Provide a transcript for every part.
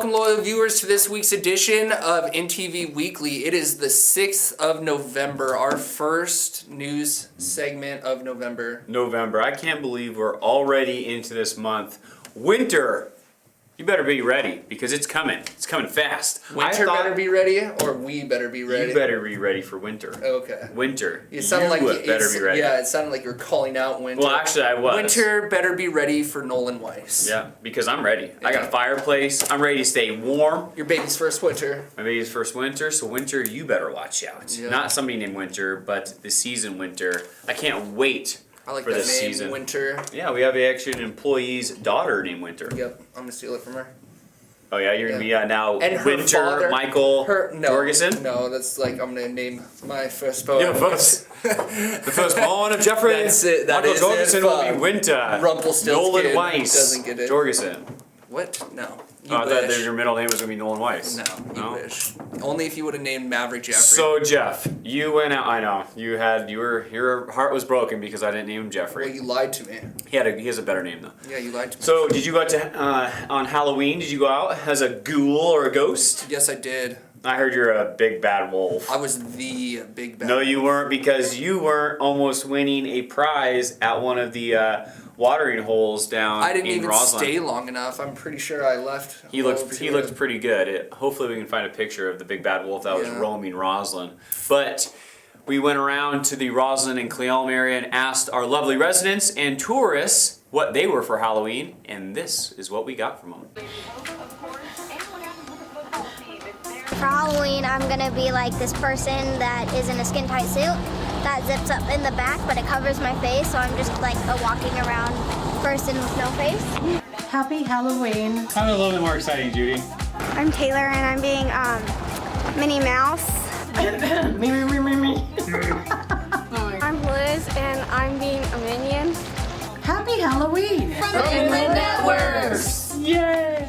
welcome loyal viewers to this week's edition of INTV Weekly. It is the 6th of November, our first news segment of November. I can't believe we're already into this month. Winter, you better be ready because it's coming. It's coming fast. Winter better be ready, or we better be ready? You better be ready for winter. Okay. Winter. It sounded like better be ready. Yeah, it sounded like you were calling out winter. Well, actually, I was. Winter better be ready for Nolan Weiss. Yeah, because I'm ready. I got a fireplace. I'm ready to stay warm. Your baby's first winter. My baby's first winter, so winter, you better watch out. Yeah. Not somebody named Winter, but the season Winter. I can't wait. I like for that this name, season. Winter. Yeah, we have actually an employee's daughter named Winter. Yep, I'm gonna steal it from her. Oh yeah, you're gonna be now And her Winter father, Michael no, Jorgensen? No, that's like I'm gonna name my firstborn. Yeah, the firstborn of Jeffrey. That's it. That Michael is Jorgensen if, will be Winter. Rumpelstiltskin Nolan Weiss doesn't get it. Jorgensen. What? No. Oh, I thought that your middle name was gonna be Nolan Weiss. No, you wish. Only if you would have named Maverick Jeffrey. So Jeff, you went out. I know your heart was broken because I didn't name him Jeffrey. Well, you lied to me. He has a better name though. Yeah, you lied to me. So did you go out to on Halloween? Did you go out as a ghoul or a ghost? Yes, I did. I heard you're a big bad wolf. I was the big bad. No, you weren't, because you weren't almost winning a prize at one of the watering holes down I didn't in even Roslyn. stay long enough. I'm pretty sure I left. He looked pretty good. Hopefully we can find a picture of the big bad wolf that was roaming Roslyn. But we went around to the Roslyn and Cleolum area and asked our lovely residents and tourists what they were for Halloween, and this is what we got from them. For Halloween, I'm gonna be like this person that is in a skin-tight suit that zips up in the back, but it covers my face, so I'm just like a walking around person with no face. Happy Halloween. Sound a little bit more exciting, Judy. I'm Taylor, and I'm being Minnie Mouse. Me. I'm Liz, and I'm being a minion. Happy Halloween. From the Networks. Yay.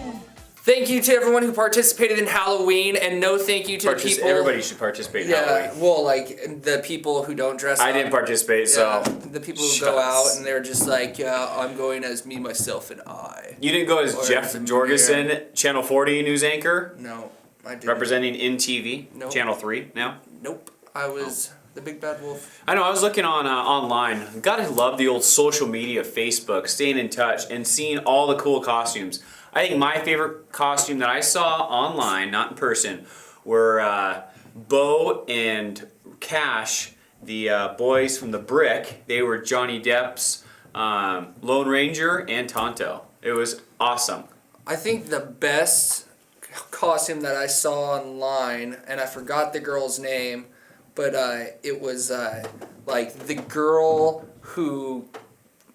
Thank you to everyone who participated in Halloween, and no thank you to the people. Everybody should participate in Yeah, Halloween. well, like the people who don't dress up. I didn't participate, so. The people who go out and they're just like, yeah, I'm going as me, myself, and I. You didn't go as Or Jeff as a Jorgensen, mirror. Channel 40 news anchor, No, I didn't. representing INTV, Nope. Channel 3 now? Nope. I was the big bad wolf. I know, I was looking on online. Gotta love the old social media, Facebook, staying in touch and seeing all the cool costumes. I think my favorite costume that I saw online, not in person, were Bo and Cash, the boys from The Brick. They were Johnny Depp's Lone Ranger and Tonto. It was awesome. I think the best costume that I saw online, and I forgot the girl's name, but it was like the girl who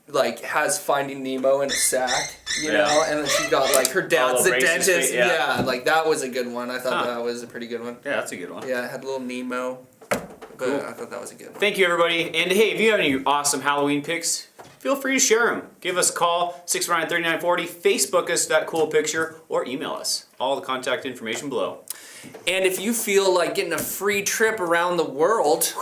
like has Finding Nemo in a sack, you know, and then she got like her dad's the dentist. Yeah, like that was a good one. I thought that was a pretty good one. Yeah, that's a good one. Yeah, it had little Nemo, but Cool. I thought that was a good one. Thank you, everybody. And hey, if you have any awesome Halloween pics, feel free to share them. Give us a call, 649-3940, Facebook us that cool picture, or email us. All the contact information below. And if you feel like getting a free trip around the world,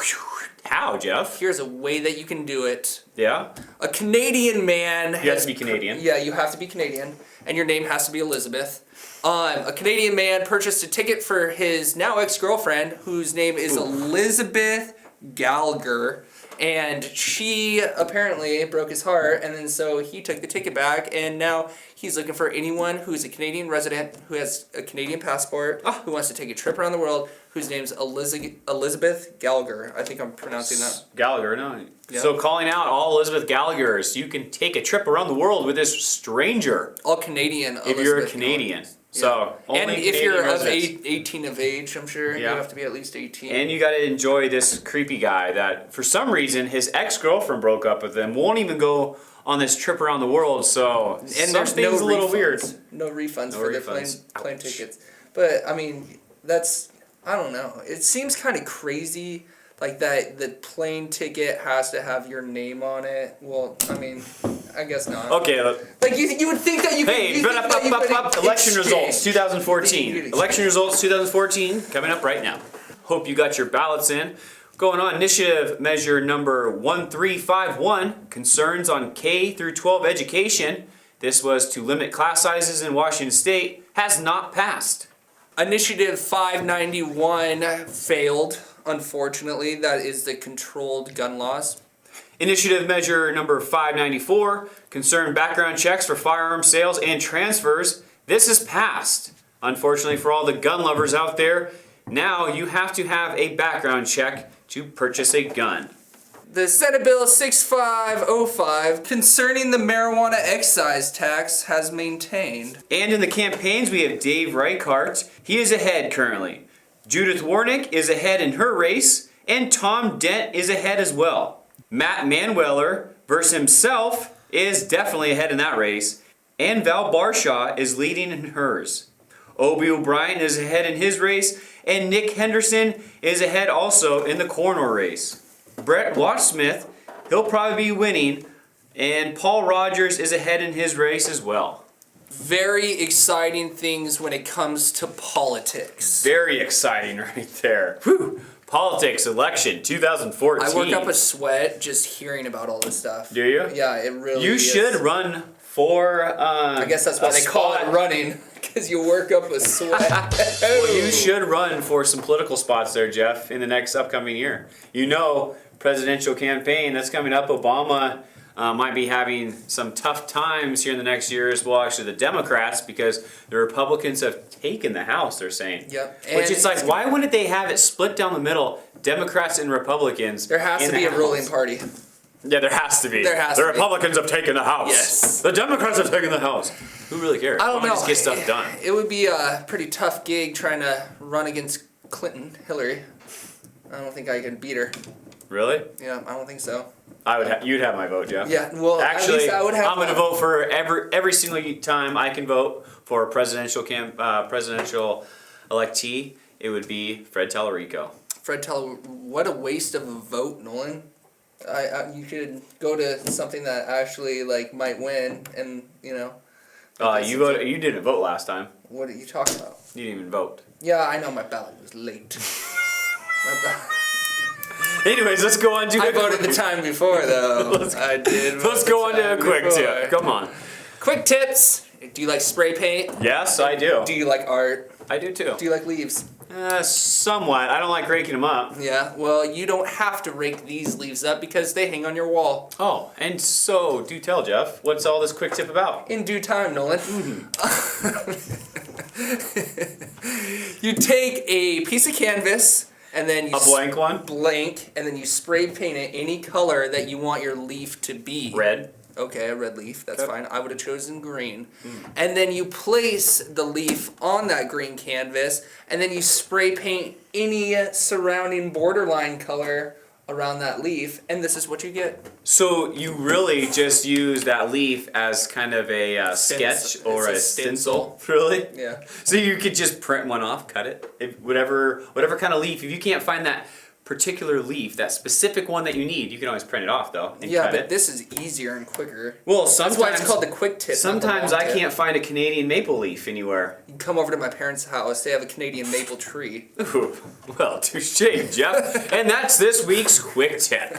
How, Jeff? here's a way that you can do it. Yeah? A Canadian man. You have to be Canadian. Yeah, you have to be Canadian, and your name has to be Elizabeth. A Canadian man purchased a ticket for his now ex-girlfriend, whose name is Elizabeth Gallagher, and she apparently broke his heart, and then so he took the ticket back, and now he's looking for anyone who's a Canadian resident, who has a Canadian passport, who wants to take a trip around the world, whose name's Elizabeth Gallagher. I think I'm pronouncing that. Gallagher, no. Yeah. So calling out all Elizabeth Gallaghers, you can take a trip around the world with this stranger. All Canadian If you're a Elizabeth Canadian. Gallagher. So, only and if Canadian you're residents. of 18 of age, I'm sure you Yeah. have to be at least 18. And you gotta enjoy this creepy guy that, for some reason, his ex-girlfriend broke up with him, won't even go on this trip around the world, so And something's there's no a little refunds. weird. No refunds No for refunds. the plane Ouch. tickets. But I mean, that's, I don't know. It seems kind of crazy, like that the plane ticket has to have your name on it. Well, I mean, I guess not. Okay, Like you would think that you could. hey, you think that you could election exchange. results 2014. You could Election results 2014 coming up right now. Hope you got your ballots in. Going on, initiative measure number 1351, concerns on K through 12 education. This was to limit class sizes in Washington State has not passed. Initiative 591 failed, unfortunately. That is the controlled gun laws. Initiative measure number 594, concerned background checks for firearm sales and transfers. This has passed. Unfortunately for all the gun lovers out there, now you have to have a background check to purchase a gun. The Senate Bill 6505 concerning the marijuana excise tax has maintained. And in the campaigns, we have Dave Reichart. He is ahead currently. Judith Warnick is ahead in her race, and Tom Dent is ahead as well. Matt Manueller versus himself is definitely ahead in that race, and Val Barshaw is leading in hers. Obie O'Brien is ahead in his race, and Nick Henderson is ahead also in the coroner race. Brett Watchsmith, he'll probably be winning, and Paul Rogers is ahead in his race as well. Very exciting things when it comes to politics. Very exciting right there. Whew. Politics, election, 2014. I work up a sweat just hearing about all this stuff. Do you? Yeah, it really You is. should run for I guess that's why they call it running, because you work up a sweat. Well, you should run for some political spots there, Jeff, in the next upcoming year. You know, presidential campaign that's coming up. Obama might be having some tough times here in the next year as well. Actually, the Democrats, because the Republicans have taken the House, they're saying. Yep. Which it's like, why wouldn't they have it split down the middle, Democrats and Republicans? There has in to be the a House? ruling party. Yeah, there has to be. There has the to be. Republicans have taken the House. Yes. The Democrats have taken the House. Who really cares? I don't Why know. Just get stuff done. It would be a pretty tough gig trying to run against Hillary. I don't think I can beat her. Really? Yeah, I don't think so. I would. You'd have my vote, Jeff. Yeah, well, Actually, at least I would have. I'm going to vote for every single time I can vote for a presidential electee. It would be Fred Tallarico. Fred Teller, what a waste of a vote, Nolan. You could go to something that actually might win, and You voted. You didn't vote last time. What are you talking about? You didn't even vote. Yeah, I know my ballot was late. My ballot. Anyways, let's go on to. I voted the time before though. I did. Let's go on to a quick tip. Come on. Quick tips. Do you like spray paint? Yes, I do. Do you like art? I do too. Do you like leaves? Somewhat. I don't like raking them up. Yeah, well, you don't have to rake these leaves up because they hang on your wall. Oh, and so, do tell, Jeff. What's all this quick tip about? In due time, Nolan. You take a piece of canvas and then you... A blank one? Blank, and then you spray paint it any color that you want your leaf to be. Red. Okay, a red leaf, that's Okay. fine. I would have chosen green. And then you place the leaf on that green canvas, and then you spray paint any surrounding borderline color around that leaf, and this is what you get. So you really just use that leaf as kind of a sketch or It's a a stencil? Really? Yeah. So you could just print one off, cut it, whatever kind of leaf. If you can't find that particular leaf, that specific one that you need, you can always print it off though and Yeah, cut but it. this is easier and quicker. Well, That's sometimes why it's called the quick tip. not the Sometimes long I tip. can't find a Canadian maple leaf anywhere. You can come over to my parents' house. They have a Canadian maple tree. Ooh, well, touche, Jeff. And that's this week's quick tip.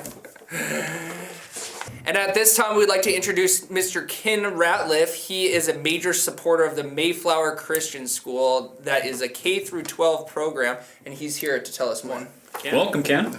And at this time, we'd like to introduce Mr. Ken Ratliff. He is a major supporter of the Mayflower Christian School. That is a K through 12 program, and he's here to tell us more. Ken? Welcome, Ken.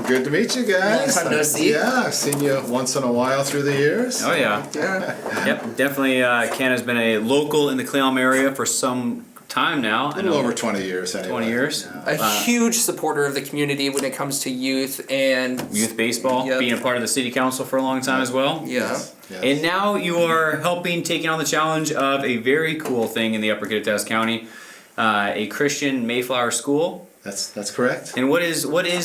Good to meet you guys. Long time no see. Yeah, I've seen you once in a while through the years. Oh yeah. Yeah. Yep, definitely. Ken has been a local in the Cleom area for some time now. A little over 20 years anyway. 20 years. Yeah. A huge supporter of the community when it comes to youth and Youth baseball, Yep. being a part of the city council for a long time as well. yeah. Yes. And now you are helping taking on the challenge of a very cool thing in the Upper Kittitas County, a Christian Mayflower school. That's correct. And what is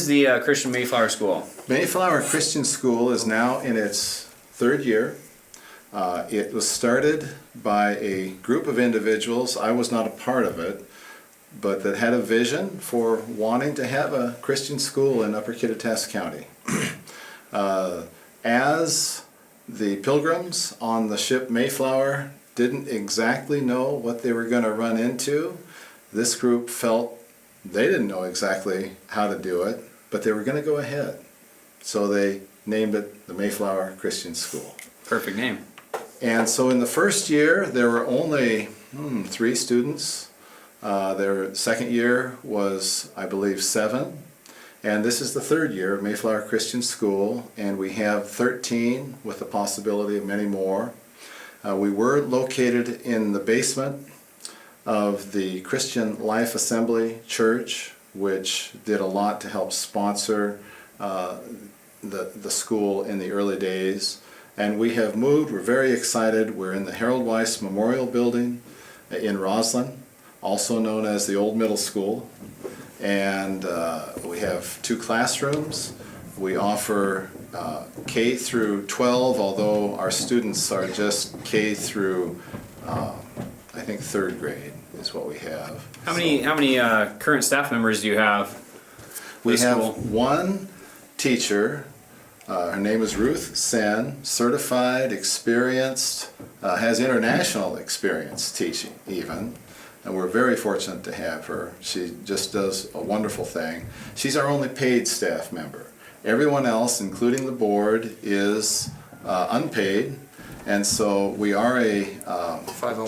the Christian Mayflower school? Mayflower Christian School is now in its third year. It was started by a group of individuals. I was not a part of it, but that had a vision for wanting to have a Christian school in Upper Kittitas County. As the pilgrims on the ship Mayflower didn't exactly know what they were going to run into, this group felt they didn't know exactly how to do it, but they were going to go ahead. So they named it the Mayflower Christian School. Perfect name. And so in the first year, there were only 3 students. Their second year was, I believe, 7. And this is the 3rd year of Mayflower Christian School, and we have 13 with the possibility of many more. We were located in the basement of the Christian Life Assembly Church, which did a lot to help sponsor the school in the early days. And we have moved. We're very excited. We're in the Harold Weiss Memorial Building in Roslyn, also known as the Old Middle School. And we have 2 classrooms. We offer K through 12, although our students are just K through, I think, 3rd grade is what we have. How many current staff members do you have? We have school? 1 teacher. Her name is Ruth Sen, certified, experienced, has international experience teaching even. And we're very fortunate to have her. She just does a wonderful thing. She's our only paid staff member. Everyone else, including the board, is unpaid. And so we are a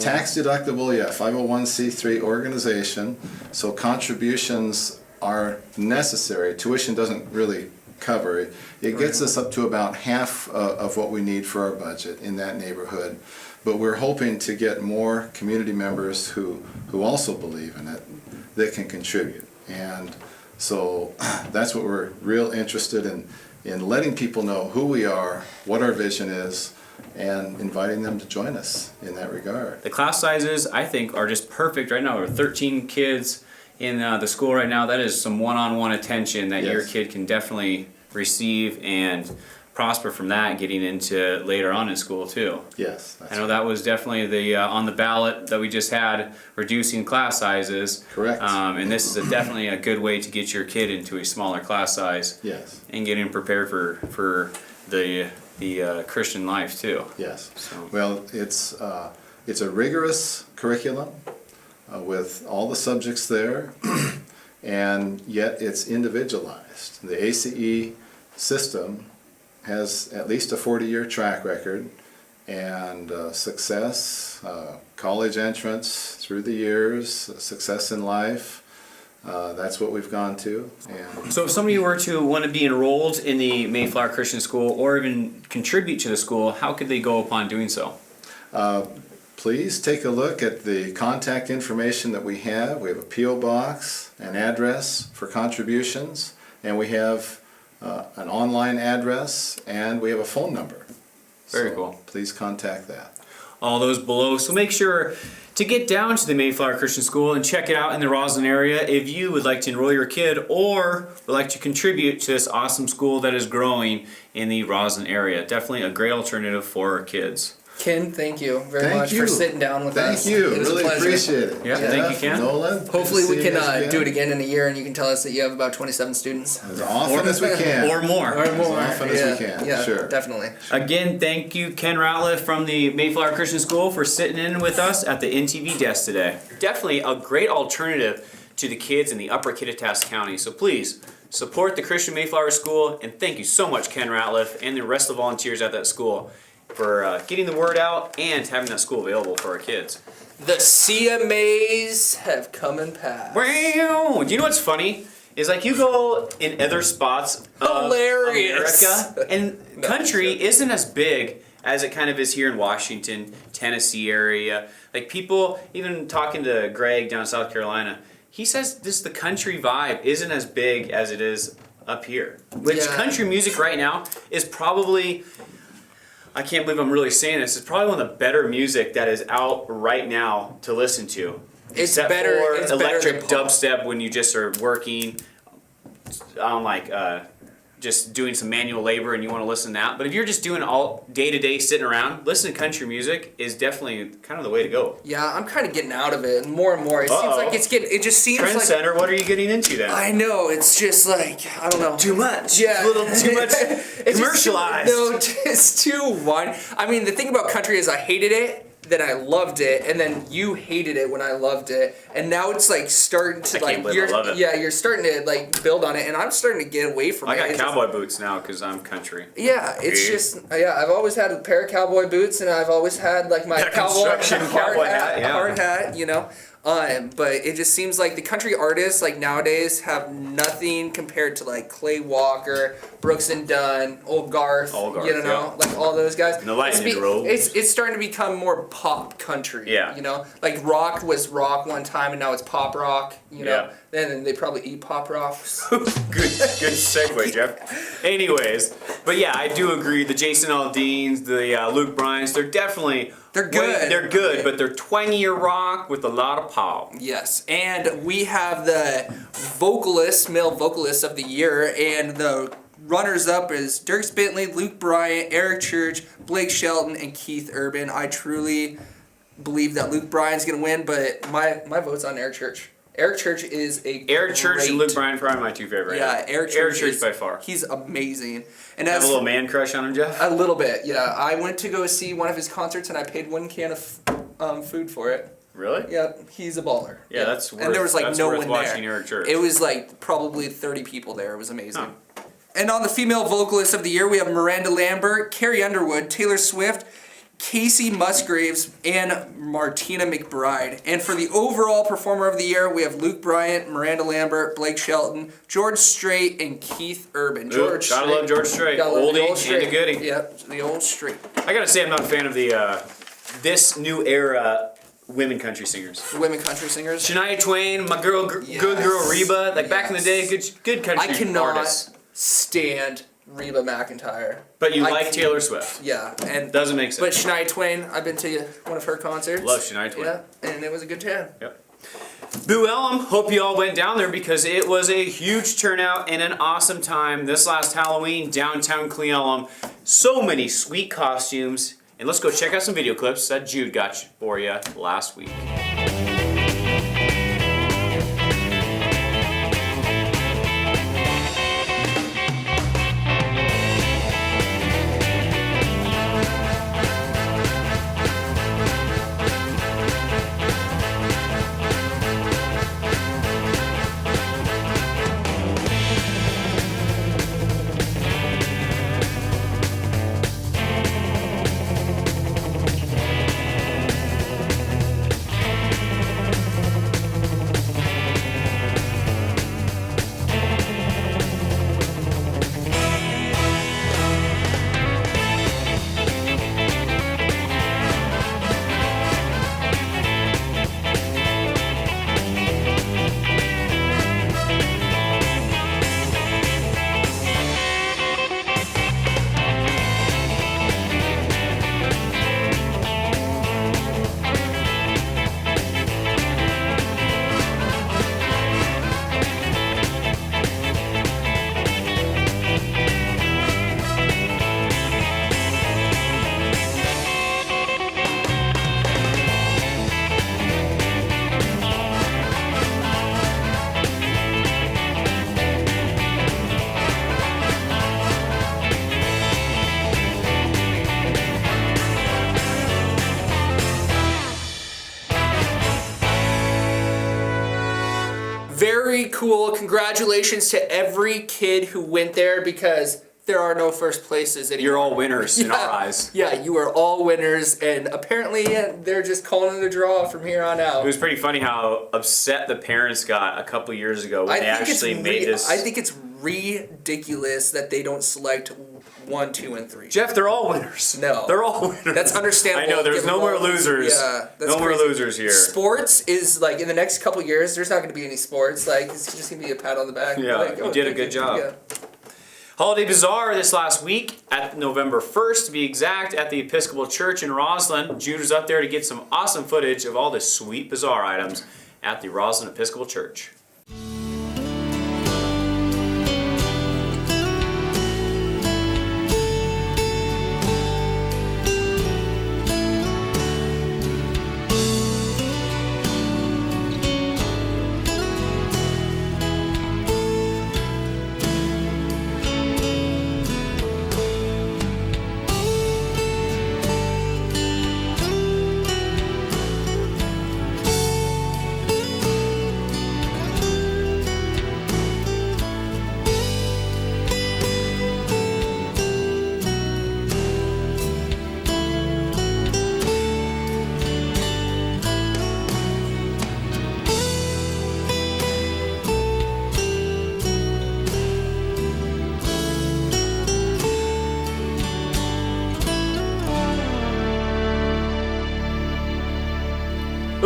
tax-deductible, 501c3 organization. So contributions are necessary. Tuition doesn't really cover it. It gets us up to about half of what we need for our budget in that neighborhood. But we're hoping to get more community members who also believe in it that can contribute. And so that's what we're real interested in letting people know who we are, what our vision is, and inviting them to join us in that regard. The class sizes, I think, are just perfect right now. There are 13 kids in the school right now. That is some one-on-one attention that your Yes. kid can definitely receive and prosper from that, getting into later on in school too. Yes, that's I know that was definitely the on the ballot that we just had, reducing class sizes. Correct. And this is definitely a good way to get your kid into a smaller class size. Yes. And getting prepared for the Christian life too. Yes. So. Well, it's a rigorous curriculum with all the subjects there, and yet it's individualized. The ACE system has at least a 40-year track record, and success, college entrance through the years, success in life. That's what we've gone to. And So if somebody were to want to be enrolled in the Mayflower Christian School or even contribute to the school, how could they go upon doing so? please take a look at the contact information that we have. We have a P.O. box, an address for contributions, and we have an online address, and we have a phone number. Very So cool. Please contact that. All those below. So make sure to get down to the Mayflower Christian School and check it out in the Roslyn area if you would like to enroll your kid or would like to contribute to this awesome school that is growing in the Roslyn area. Definitely a great alternative for our kids. Ken, thank you very Thank much you. for sitting down with us. Thank you. It was a Really pleasure. appreciate it. Yeah, thank you, Ken. Nolan. good Hopefully to we see can you guys again. do it again in a year and you can tell us that you have about 27 students. As often as we can. Or more. Or more. As often as we can. Yeah, Sure. definitely. Again, thank you, Ken Ratliff from the Mayflower Christian School, for sitting in with us at the INTV desk today. Definitely a great alternative to the kids in the upper Kittitas County. So please support the Christian Mayflower School, and thank you so much, Ken Ratliff, and the rest of the volunteers at that school for getting the word out and having that school available for our kids. The CMAs have come and passed. Wow! Do you know what's funny? Is like you go in other spots of Hilarious. America, and country isn't as big as it kind of is here in Washington, Tennessee area. Like people, even talking to Greg down in South Carolina, he says this the country vibe isn't as big as it is up here. Which Yeah. country music right now is probably, I can't believe I'm really saying this, it's probably one of the better music that is out right now to listen to. It's Except better. for It's electric better than pop. dubstep when you just are working on like just doing some manual labor and you want to listen to that. But if you're just doing all day to day sitting around, listening to country music is definitely kind of the way to go. Yeah, I'm kind of getting out of it more and more. It seems like it's getting. It just seems Trend like. Center, what are you getting into then? I know. It's just like I don't know. Too much. Yeah, A little too much It's just commercialized. no, it's too wide. I mean, the thing about country is I hated it. then I loved it, and then you hated it when I loved it, and now it's like starting to I can't believe I love it. you're starting to like build on it, and I'm starting to get away from it. I got It's cowboy boots now because I'm country. yeah, it's Yeah. just I've always had a pair of cowboy boots, and I've always had like my That cowboy construction hard cowboy hat, hat, yeah. hard hat, you know. But it just seems like the country artists like nowadays have nothing compared to like Clay Walker, Brooks and Dunn, old Garth, you know, like all those guys. And the Lightning It's Road. It's starting to become more pop country. Yeah. You know, like rock was rock one time, and now it's pop rock. You know, Yeah. then they probably eat pop rocks. good segue, Jeff. Anyways, but yeah, I do agree. The Jason Aldeans, the Luke Bryants, they're definitely They're good. They're good, but they're twangier rock with a lot of pop. Yes, and we have the male vocalist of the year, and the runners-up is Dierks Bentley, Luke Bryant, Eric Church, Blake Shelton, and Keith Urban. I truly believe that Luke Bryan's going to win, but my vote's on Eric Church. Eric Church is Eric Church and Luke Bryan probably my two favorite. Yeah, Eric Church is by far. He's amazing. And Have as a little man crush on him, Jeff? a little bit, yeah. I went to go see one of his concerts, and I paid one can of food for it. Really? Yeah, he's a baller. Yeah, that's worth, and there was like that's no worth one watching there. Eric Church. It was like probably 30 people there. It was amazing. Huh. And on the female vocalist of the year, we have Miranda Lambert, Carrie Underwood, Taylor Swift, Casey Musgraves, and Martina McBride. And for the overall performer of the year, we have Luke Bryant, Miranda Lambert, Blake Shelton, George Strait, and Keith Urban. Gotta love George Strait. Gotta love the Oldie old Strait. and a goodie. Yep, the old Strait. I gotta say, I'm not a fan of the this new era women country singers. Women country singers. Shania Twain, my girl, Yes. good girl Reba. Like back in the day, good country I cannot artists. stand Reba McEntire. But you I like can't- Taylor Swift. Yeah, and Doesn't make sense. But Shania Twain, I've been to one of her concerts. Love Shania Twain. Yeah, and it was a good time. Yep. Boo Elm, hope you all went down there because it was a huge turnout and an awesome time this last Halloween downtown Cle Elum. So many sweet costumes. And let's go check out some video clips that Jude got for you last week. Very cool. Congratulations to every kid who went there because there are no first places anymore. You're all winners in our eyes. Yeah, you are all winners, and apparently they're just calling it a draw from here on out. It was pretty funny how upset the parents got a couple years ago when they actually made this. I think it's ridiculous that they don't select 1, 2, and 3. Jeff, they're all winners. No. They're all winners. That's understandable. I know, there's Give no them more all- losers. Yeah, that's no more crazy. losers here. Sports is like in the next couple years. There's not going to be any sports. Like it's just going to be a pat on the back. Yeah, like, you did a thank good job. Yeah. Holiday Bazaar this last week, at November 1st to be exact, at the Episcopal Church in Roslyn. Jude was up there to get some awesome footage of all the sweet bazaar items at the Roslyn Episcopal Church.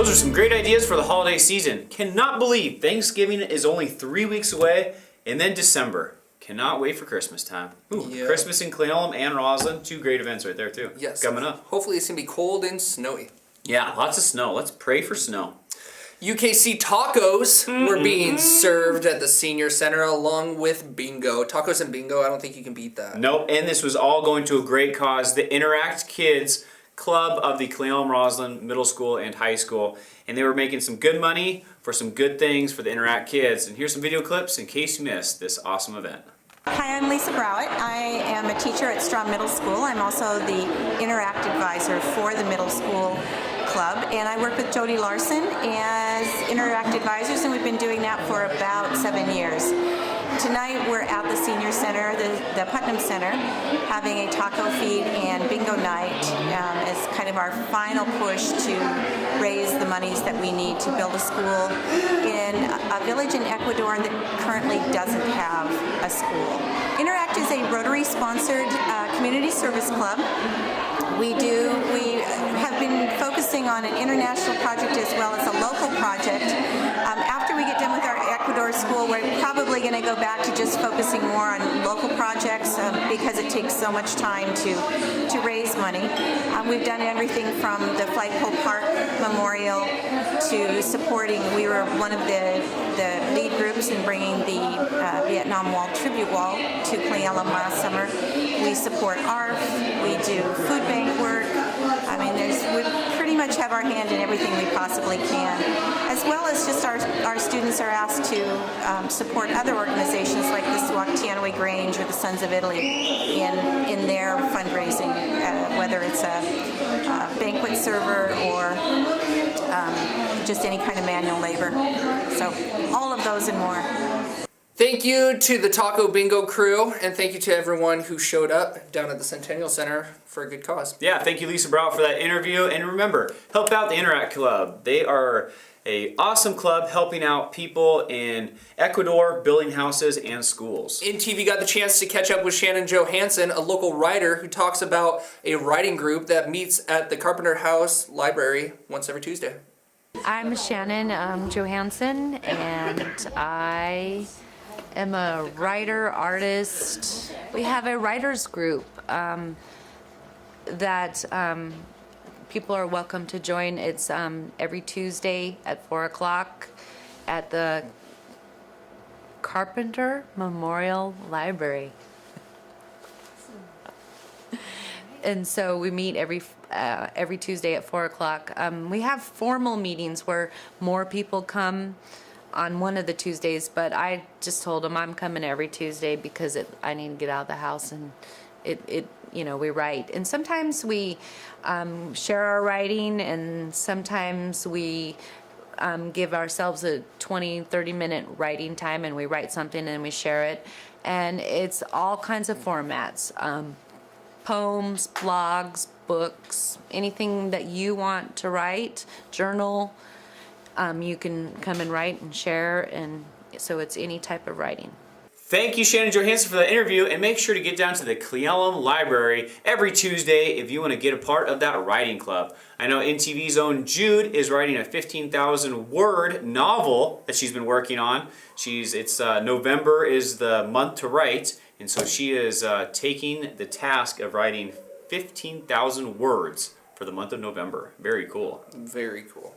Those are some great ideas for the holiday season. Cannot believe Thanksgiving is only 3 weeks away, and then December. Cannot wait for Christmas time. Ooh, Yeah. Christmas in Cleolum and Roslyn, 2 great events right there too. Yes. Coming up. Hopefully it's going to be cold and snowy. Yeah, lots of snow. Let's pray for snow. UKC tacos were being served at the senior center along with bingo. Tacos and bingo, I don't think you can beat that. Nope, and this was all going to a great cause, the Interact Kids Club of the Cleolum Roslyn Middle School and High School. And they were making some good money for some good things for the Interact Kids. And here's some video clips in case you missed this awesome event. Hi, I'm Lisa Browett. I am a teacher at Straw Middle School. I'm also the Interact Advisor for the Middle School Club, and I work with Jody Larson as Interact Advisors, and we've been doing that for about 7 years. Tonight we're at the Senior Center, the Putnam Center, having a taco feed and bingo night as kind of our final push to raise the monies that we need to build a school in a village in Ecuador that currently doesn't have a school. Interact is a Rotary-sponsored community service club. We have been focusing on an international project as well as a local project. After we get done with our Ecuador school, we're probably going to go back to just focusing more on local projects because it takes so much time to raise money. We've done everything from the Flagpole Park Memorial to supporting, we were one of the lead groups in bringing the Vietnam Wall tribute wall to Cleolum last summer. We support ARF, we do food bank work. I mean, we pretty much have our hand in everything we possibly can, as well as just our students are asked to support other organizations like the Swaktianaway Grange or the Sons of Italy in their fundraising, whether it's a banquet server or just any kind of manual labor. So all of those and more. Thank you to the Taco Bingo crew, and thank you to everyone who showed up down at the Centennial Center for a good cause. Yeah, thank you, Lisa Brow, for that interview. And remember, help out the Interact Club. They are an awesome club helping out people in Ecuador, building houses and schools. INTV got the chance to catch up with Shannon Johansson, a local writer who talks about a writing group that meets at the Carpenter House Library once every Tuesday. I'm Shannon Johansson, and I am a writer, artist. We have a writers group that people are welcome to join. It's every Tuesday at 4 o'clock at the Carpenter Memorial Library. And so we meet every Tuesday at 4 o'clock. We have formal meetings where more people come on one of the Tuesdays, but I just told them I'm coming every Tuesday because I need to get out of the house, and we write. And sometimes we share our writing, and sometimes we give ourselves a 20-30 minute writing time, and we write something and we share it. And it's all kinds of formats. Poems, blogs, books, anything that you want to write, journal, you can come and write and share, and so it's any type of writing. Thank you, Shannon Johansson, for that interview, and make sure to get down to the Cleolum Library every Tuesday if you want to get a part of that writing club. I know INTV's own Jude is writing a 15,000 word novel that she's been working on. November is the month to write, and so she is taking the task of writing 15,000 words for the month of November. Very cool. Very cool.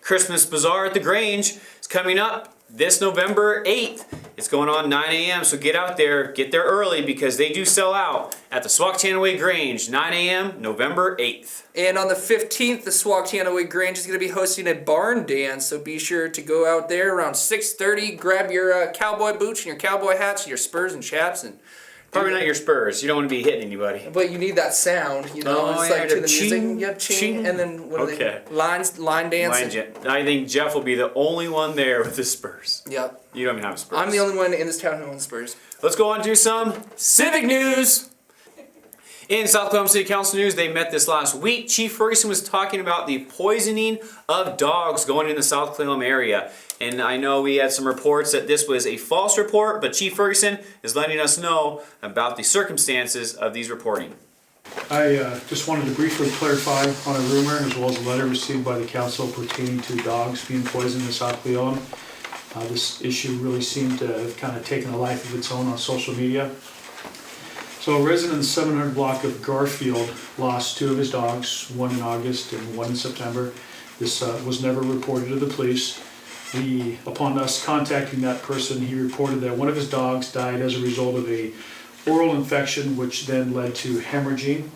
Christmas Bazaar at the Grange is coming up this November 8th. It's going on 9 a.m., so get out there, get there early because they do sell out at the Swaktianaway Grange, 9 a.m., November 8th. And on the 15th, the Swaktianaway Grange is going to be hosting a barn dance, so be sure to go out there around 6:30, grab your cowboy boots and your cowboy hats and your spurs and chaps, and Probably not your Spurs. You don't want to be hitting anybody. but you need that sound, you know. Oh, it's yeah, like to the the ching, music. Yep, ching, ching. and then what are Okay. they? Line dancing. I think Jeff will be the only one there with the Spurs. Yep. You don't even have Spurs. I'm the only one in this town who owns Spurs. Let's go on to some civic news. In South Cleolum City Council news, they met this last week. Chief Ferguson was talking about the poisoning of dogs going in the South Cleolum area. And I know we had some reports that this was a false report, but Chief Ferguson is letting us know about the circumstances of these reporting. I just wanted to briefly clarify on a rumor as well as a letter received by the council pertaining to dogs being poisoned in South Cleon. This issue really seemed to have kind of taken a life of its own on social media. So a resident in the 700 block of Garfield lost 2 of his dogs, one in August and one in September. This was never reported to the police. Upon us contacting that person, he reported that one of his dogs died as a result of a oral infection, which then led to hemorrhaging.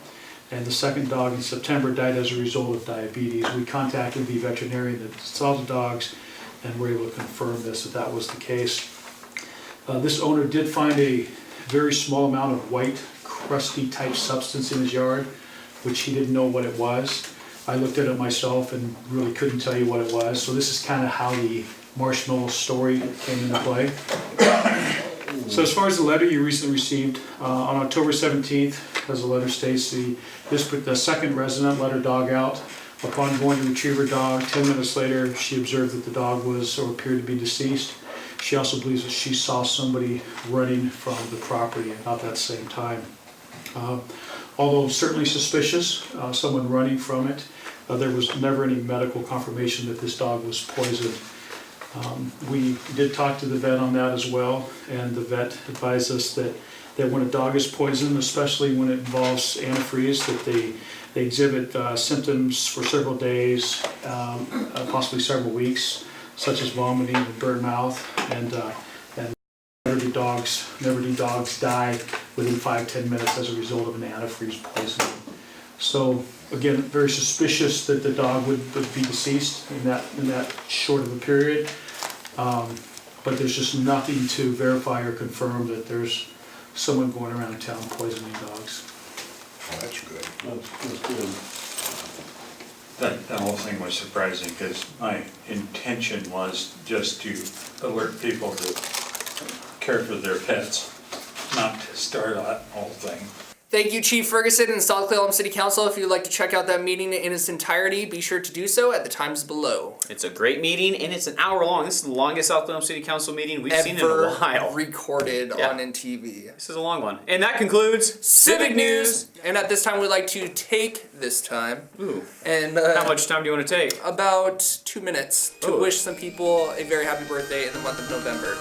And the second dog in September died as a result of diabetes. We contacted the veterinarian that saw the dogs and were able to confirm that was the case. This owner did find a very small amount of white, crusty type substance in his yard, which he didn't know what it was. I looked at it myself and really couldn't tell you what it was. So this is kind of how the marshmallow story came into play. So as far as the letter you recently received, on October 17th, as the letter states, the second resident let her dog out. Upon going to retrieve her dog, 10 minutes later, she observed that the dog was or appeared to be deceased. She also believes that she saw somebody running from the property about that same time. Although certainly suspicious, someone running from it, there was never any medical confirmation that this dog was poisoned. We did talk to the vet on that as well, and the vet advised us that when a dog is poisoned, especially when it involves antifreeze, that they exhibit symptoms for several days, possibly several weeks, such as vomiting and burn mouth, and never do dogs die within 5-10 minutes as a result of an antifreeze poisoning. So again, very suspicious that the dog would be deceased in that short of a period, but there's just nothing to verify or confirm that there's someone going around town poisoning dogs. Oh, that's good. That's good. That whole thing was surprising because my intention was just to alert people to care for their pets, not to start that whole thing. Thank you, Chief Ferguson and South Cleon City Council. If you'd like to check out that meeting in its entirety, be sure to do so at the times below. It's a great meeting, and it's an hour long. This is the longest South Cleon City Council meeting we've seen in a while. Recorded on INTV. This is a long one. And that concludes Civic News. And at this time, we'd like to take this time. Ooh. And how much time do you want to take? About 2 minutes to wish some people a very happy birthday in the month of November.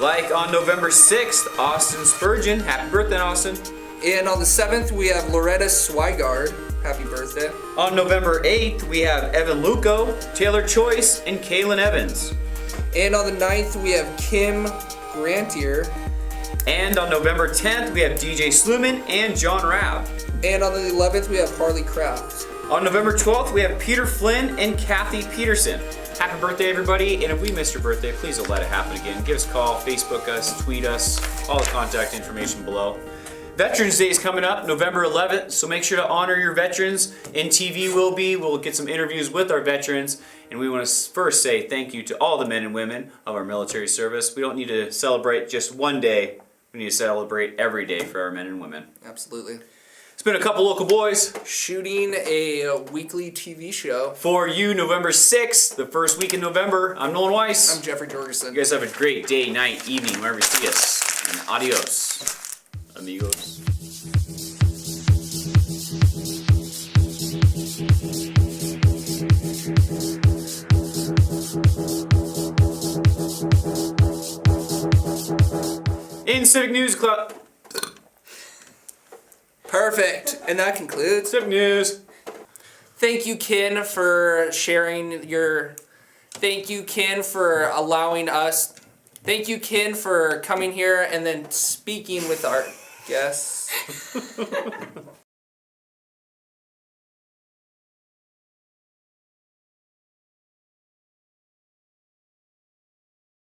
Like on November 6th, Austin Spurgeon. Happy birthday, Austin. And on the 7th, we have Loretta Swigard. Happy birthday. On November 8th, we have Evan Luco, Taylor Choice, and Kaylin Evans. And on the 9th, we have Kim Grantier. And on November 10th, we have DJ Sluman and John Rabb. And on the 11th, we have Harley Kraft. On November 12th, we have Peter Flynn and Kathy Peterson. Happy birthday, everybody. And if we missed your birthday, please don't let it happen again. Give us a call, Facebook us, tweet us, all the contact information below. Veterans Day is coming up, November 11th, so make sure to honor your veterans. INTV we'll get some interviews with our veterans, and we want to first say thank you to all the men and women of our military service. We don't need to celebrate just one day, we need to celebrate every day for our men and women. Absolutely. It's been a couple local boys shooting a weekly TV show for you November 6th, the first week in November. I'm Nolan Weiss. I'm Jeffrey Jorgensen. You guys have a great day, night, evening, wherever you see us. And adios. Amigos. In Civic News Club. Perfect. And that concludes Civic News. Thank you, Ken, for sharing your... Thank you, Ken, for allowing us... Thank you, Ken, for coming here and then speaking with our guests.